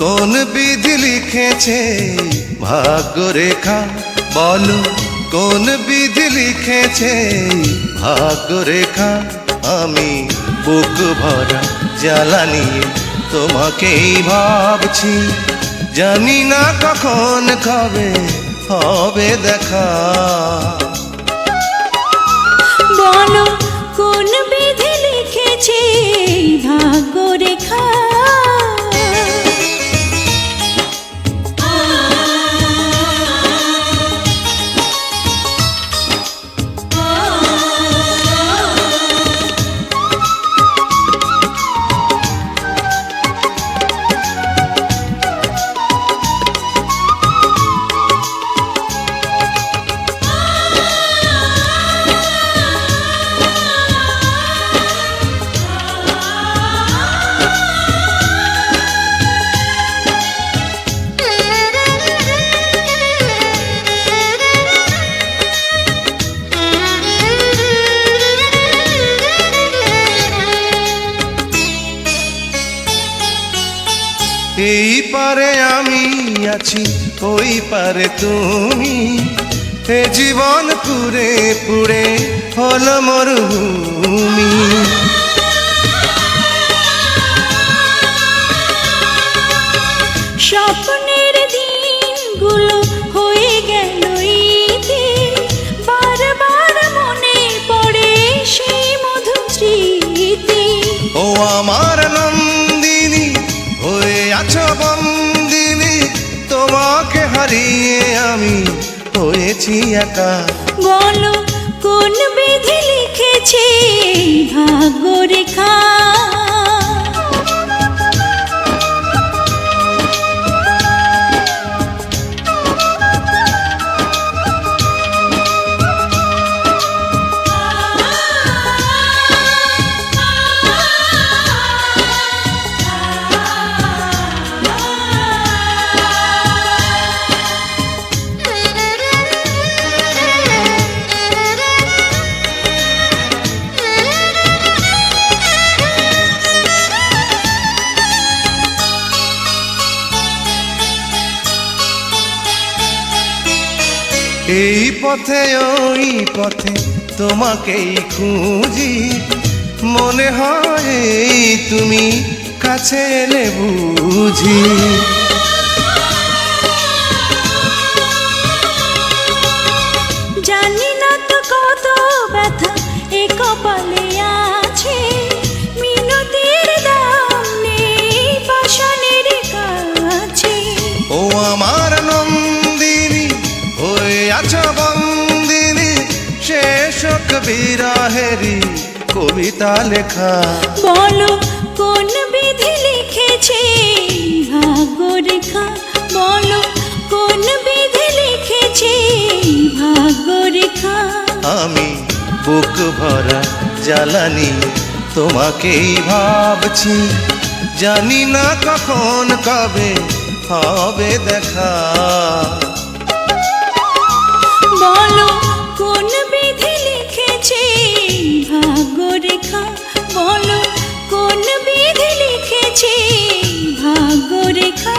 কোন বিধি লিখেছে ভাগ্য রেখা, বলো কোন বিধি লিখেছে ভাগ্য রেখা। আমি বুক ভরা জ্বালা নিয়ে তোমাকেই ভাবছি, জানি না কখন কবে হবে দেখা। বলো কোন বিধি লিখেছে ভাগ্য রেখা। এই পারে আমি আছি, ওই পারে তুমি, এ জীবন পুরে পুরে হলো মরুভূমি। স্বপ্নের দিনগুলো হয়ে গেল ইতি, বারবার মনে পড়ে সেই মধুর স্মৃতি। ও আমার নন্দিনী হয়ে আছো বন্দিনী, তোমাকে হারিয়ে আমি হয়েছি একা। বলো কোন বিধি লিখেছে ভাগ্য রেখা। এই পথে ওই পথে তোমাকেই খুঁজি, মনে হয় তুমি কাছে এলে বুঝি। জানি না তো কত ব্যথা এ কপালে আছে, মিনতির দাম নেই পাষাণের কাছে। ও আমার নন্দিনী হয়ে আছো বন্দিনী, শেষ বিরহেরি কবিতা লেখা। বলো কোন বিধি লিখেছে ভাগ্য রেখা। বলো কোন বিধি লিখেছে ভাগ্য রেখা। আমি বুক ভরা জ্বালা নিয়ে তোমাকেই ভাবছি, জানি না কখন কবে হবে দেখা। বলো কোন বিধি লিখেছে ভাগ্য রেখা। বলো কোন বিধি লিখেছে ভাগ্য রেখা।